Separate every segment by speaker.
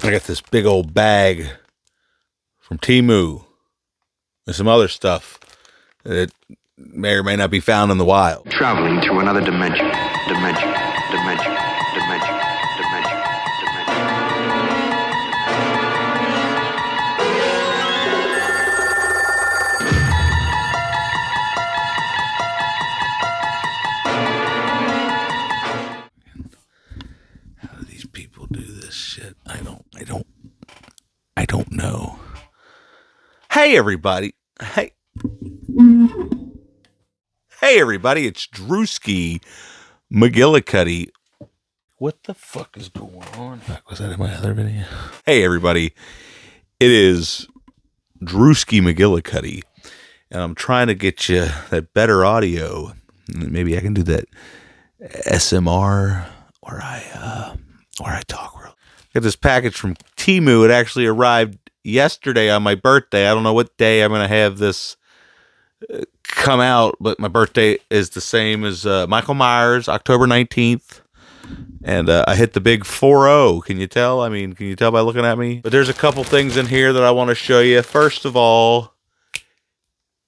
Speaker 1: I got this big old bag from Temu and some other stuff that may or may not be found in the wild.
Speaker 2: Traveling to another dimension. Dimension. Dimension. Dimension. Dimension.
Speaker 1: How do these people do this shit? I don't know. Hey everybody. Hey everybody, it's Drewski McGillicuddy. What the fuck is going on? Was that in my other video? Hey everybody, it is Drewski McGillicuddy, and I'm trying to get you that better audio. Maybe I can do that SMR where I talk. Got this package from Temu. It actually arrived yesterday on my birthday. I don't know what day I'm going to have this come out, but my birthday is the same as Michael Myers, October 19th. And I hit the big 4-0. Can you tell? I mean, can you tell by looking at me? But there's a couple things in here that I want to show you. First of all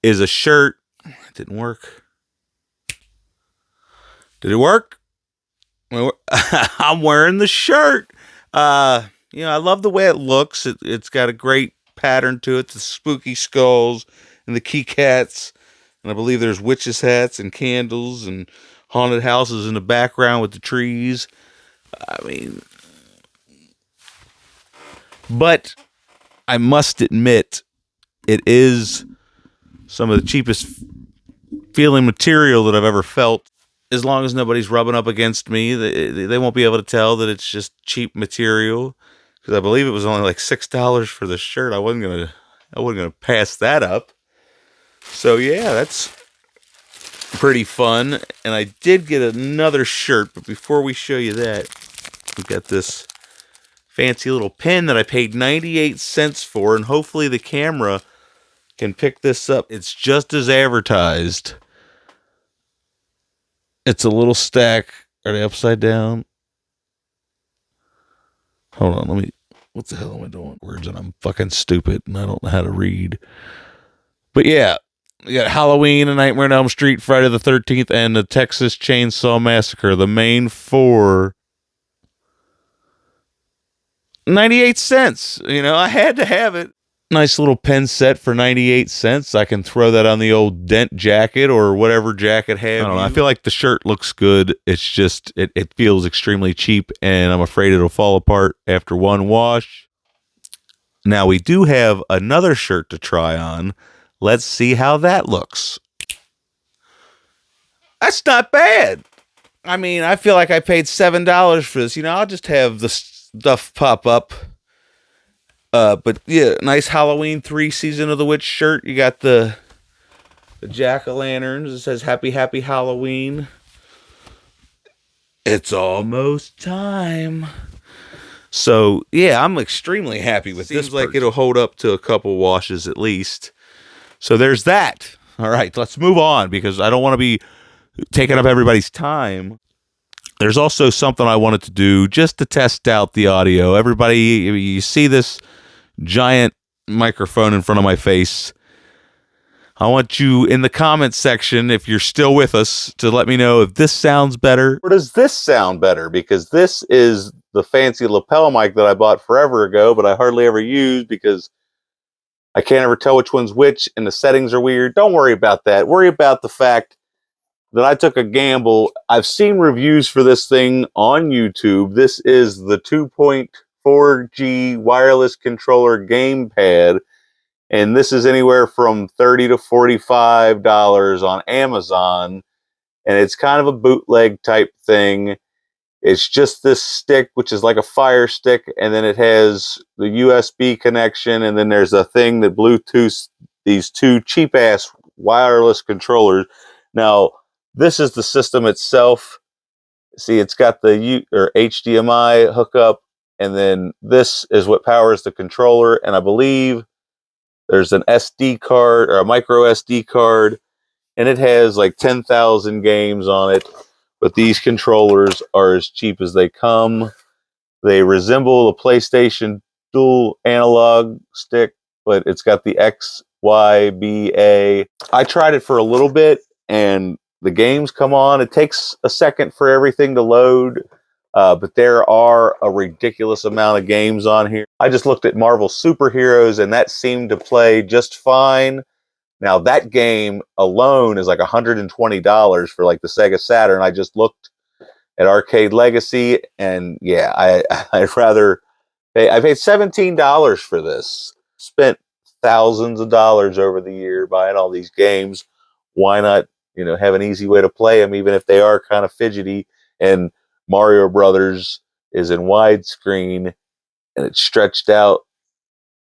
Speaker 1: is a shirt. It didn't work. Did it work? I'm wearing the shirt. I love the way it looks. It's got a great pattern to it. The spooky skulls and the key cats. And I believe there's witches' hats and candles and haunted houses in the background with the trees. I mean, but I must admit, it is some of the cheapest feeling material that I've ever felt. As long as nobody's rubbing up against me, they won't be able to tell that it's just cheap material. Because I believe it was only like $6 for the shirt. I wasn't gonna pass that up. So yeah, that's pretty fun. And I did get another shirt, but before we show you that, we got this fancy little pen that I paid 98 cents for, and hopefully the camera can pick this up. It's just as advertised. It's a little stack. Are they upside down? Hold on, what the hell am I doing? Words, and I'm fucking stupid and I don't know how to read. But yeah, we got Halloween, A Nightmare on Elm Street, Friday the 13th, and the Texas Chainsaw Massacre. The main four. 98 cents. I had to have it. Nice little pen set for 98 cents. I can throw that on the old Dent jacket or whatever jacket have. I don't know. I feel like the shirt looks good. It's just, it feels extremely cheap, and I'm afraid it'll fall apart after one wash. Now, we do have another shirt to try on. Let's see how that looks. That's not bad. I mean, I feel like I paid $7 for this. I'll just have the stuff pop up. But yeah, nice Halloween 3 Season of the Witch shirt. You got the jack-o'-lanterns. It says Happy Halloween. It's almost time. So yeah, I'm extremely happy with this. Seems like it'll hold up to a couple washes at least. So there's that. All right, let's move on because I don't want to be taking up everybody's time. There's also something I wanted to do just to test out the audio. Everybody, you see this giant microphone in front of my face. I want you in the comments section, if you're still with us, to let me know if this sounds better or does this sound better, because this is the fancy lapel mic that I bought forever ago, but I hardly ever use because I can't ever tell which one's which and the settings are weird. Don't worry about that. Worry about the fact that I took a gamble. I've seen reviews for this thing on YouTube. This is the 2.4G wireless controller gamepad, and this is anywhere from $30 to $45 on Amazon, and it's kind of a bootleg type thing. It's just this stick, which is like a Fire Stick, and then it has the USB connection, and then there's a thing that Bluetooths these two cheap-ass wireless controllers. Now, this is the system itself. See, it's got the HDMI hookup, and then this is what powers the controller, and I believe there's an SD card or a micro SD card, and it has like 10,000 games on it. But these controllers are as cheap as they come. They resemble the PlayStation dual analog stick, but it's got the X, Y, B, A. I tried it for a little bit, and the games come on. It takes a second for everything to load, but there are a ridiculous amount of games on here. I just looked at Marvel Superheroes, and that seemed to play just fine. Now, that game alone is like $120 for like the Sega Saturn. I just looked at Arcade Legacy, and yeah, I'd rather pay. I paid $17 for this. Spent thousands of dollars over the year buying all these games. Why not, have an easy way to play them, even if they are kind of fidgety? And Mario Brothers is in widescreen, and it's stretched out.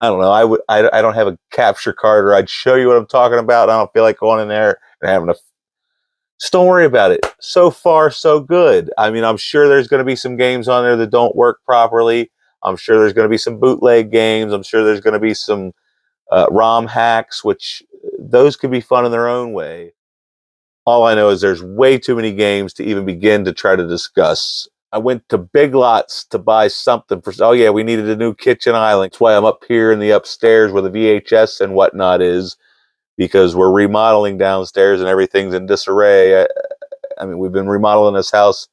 Speaker 1: I don't know. I don't have a capture card, or I'd show you what I'm talking about. I don't feel like going in there and having a. Just don't worry about it. So far, so good. I mean, I'm sure there's going to be some games on there that don't work properly. I'm sure there's going to be some bootleg games. I'm sure there's going to be some ROM hacks, which those could be fun in their own way. All I know is there's way too many games to even begin to try to discuss. I went to Big Lots to buy something for. Oh yeah, we needed a new kitchen island. That's why I'm up here in the upstairs where the VHS and whatnot is, because we're remodeling downstairs and everything's in disarray. I mean, we've been remodeling this house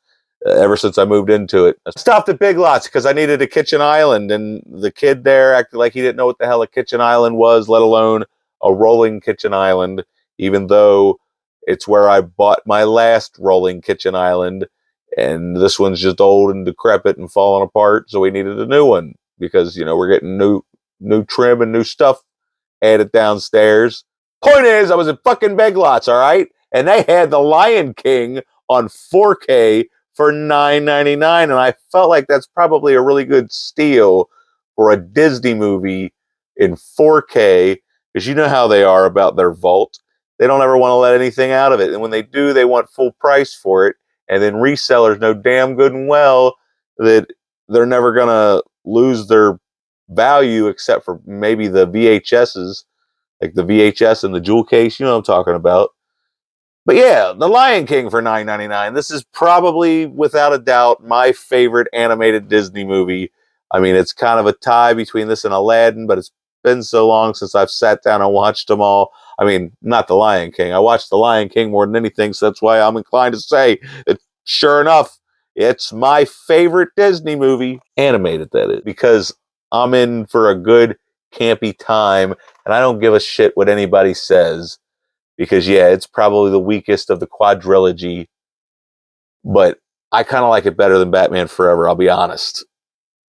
Speaker 1: ever since I moved into it. I stopped at Big Lots because I needed a kitchen island, and the kid there acted like he didn't know what the hell a kitchen island was, let alone a rolling kitchen island, even though it's where I bought my last rolling kitchen island, and this one's just old and decrepit and falling apart, so we needed a new one because, we're getting new trim and new stuff added downstairs. Point is, I was at fucking Big Lots, all right? And they had The Lion King on 4K for $9.99, and I felt like that's probably a really good steal for a Disney movie in 4K, because you know how they are about their vault. They don't ever want to let anything out of it, and when they do, they want full price for it, and then resellers know damn good and well that they're never going to lose their value except for maybe the VHSs, like the VHS and the jewel case, you know what I'm talking about. But yeah, The Lion King for $9.99. This is probably, without a doubt, my favorite animated Disney movie. I mean, it's kind of a tie between this and Aladdin, but it's been so long since I've sat down and watched them all. I mean, not The Lion King. I watched The Lion King more than anything, so that's why I'm inclined to say that, sure enough, it's my favorite Disney movie, animated that is, because I'm in for a good campy time, and I don't give a shit what anybody says. Because, yeah, it's probably the weakest of the quadrilogy, but I kind of like it better than Batman Forever, I'll be honest.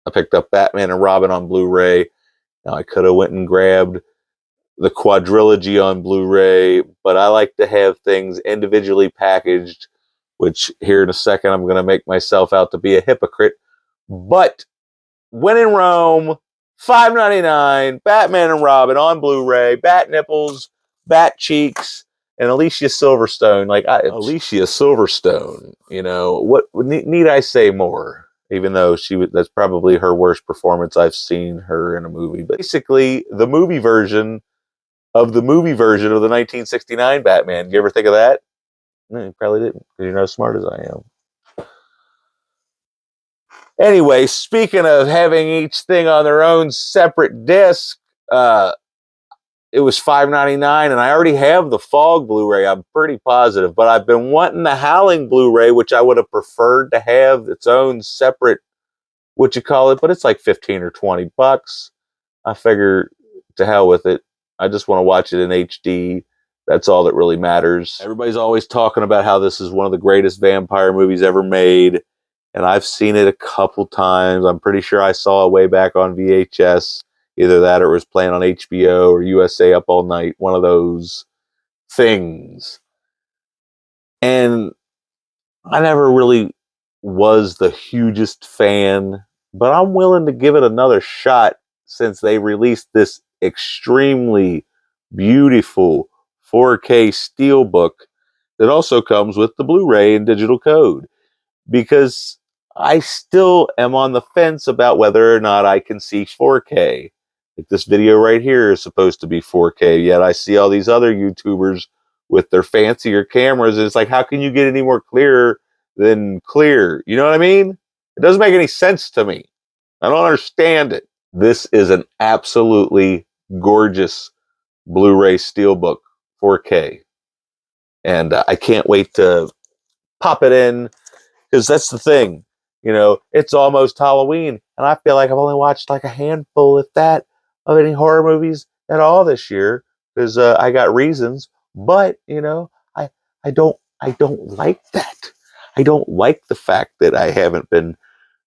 Speaker 1: I picked up Batman and Robin on Blu-ray. Now, I could have went and grabbed the quadrilogy on Blu-ray, but I like to have things individually packaged, which here in a second I'm going to make myself out to be a hypocrite. But when in Rome, $5.99, Batman and Robin on Blu-ray, bat nipples, bat cheeks, and Alicia Silverstone. Alicia Silverstone, what need I say more? Even though that's probably her worst performance I've seen her in a movie. But basically, the movie version of the 1969 Batman. You ever think of that? No, you probably didn't, because you're not as smart as I am. Anyway, speaking of having each thing on their own separate disc, it was $5.99, and I already have the Fog Blu-ray, I'm pretty positive, but I've been wanting the Howling Blu-ray, which I would have preferred to have its own separate, but it's like 15 or 20 bucks. I figure, to hell with it. I just want to watch it in HD. That's all that really matters. Everybody's always talking about how this is one of the greatest vampire movies ever made, and I've seen it a couple times. I'm pretty sure I saw it way back on VHS. Either that or it was playing on HBO or USA Up All Night, one of those things. And I never really was the hugest fan, but I'm willing to give it another shot since they released this extremely beautiful 4K steelbook that also comes with the Blu-ray and digital code. Because I still am on the fence about whether or not I can see 4K. Like this video right here is supposed to be 4K, yet I see all these other YouTubers with their fancier cameras, and it's like, how can you get any more clearer than clear? You know what I mean? It doesn't make any sense to me. I don't understand it. This is an absolutely gorgeous Blu-ray Steelbook 4K. And I can't wait to pop it in, because that's the thing. It's almost Halloween, and I feel like I've only watched like a handful, if that, of any horror movies at all this year, because I got reasons. But I don't like that. I don't like the fact that I haven't been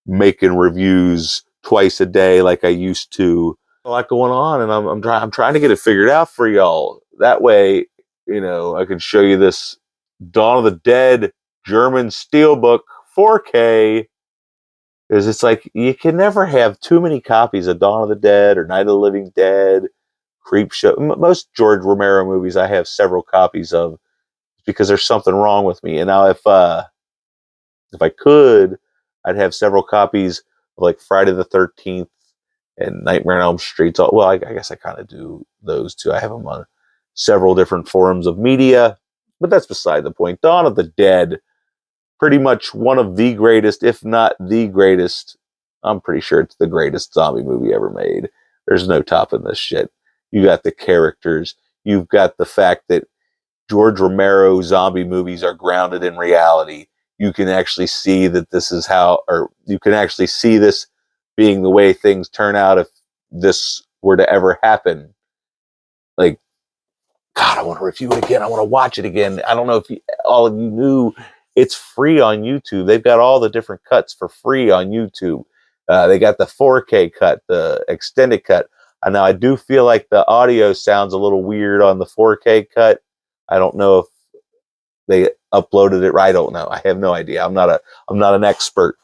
Speaker 1: making reviews twice a day like I used to. A lot going on, and I'm trying to get it figured out for y'all. That way, I can show you this Dawn of the Dead German Steelbook 4K. Because it's like, you can never have too many copies of Dawn of the Dead or Night of the Living Dead, Creepshow. Most George Romero movies I have several copies of, because there's something wrong with me. And now if I could, I'd have several copies of like Friday the 13th and Nightmare on Elm Street. Well, I guess I kind of do those too. I have them on several different forms of media, but that's beside the point. Dawn of the Dead, pretty much one of the greatest, if not the greatest. I'm pretty sure it's the greatest zombie movie ever made. There's no topping this shit. You got the characters. You've got the fact that George Romero zombie movies are grounded in reality. You can actually see that this is how, or you can actually see this being the way things turn out if this were to ever happen. Like, God, I want to review it again. I want to watch it again. I don't know if all of you knew, it's free on YouTube. They've got all the different cuts for free on YouTube. They got the 4K cut, the extended cut. And now I do feel like the audio sounds a little weird on the 4K cut. I don't know if they uploaded it right. I don't know. I have no idea. I'm not an expert.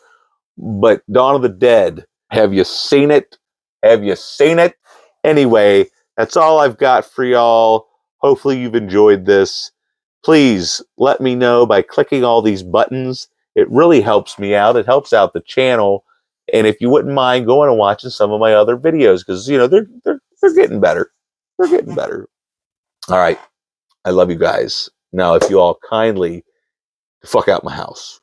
Speaker 1: But Dawn of the Dead, have you seen it? Have you seen it? Anyway, that's all I've got for y'all. Hopefully you've enjoyed this. Please let me know by clicking all these buttons. It really helps me out. It helps out the channel. And if you wouldn't mind going and watching some of my other videos, because they're getting better. They're getting better. All right. I love you guys. Now, if you all kindly fuck out my house.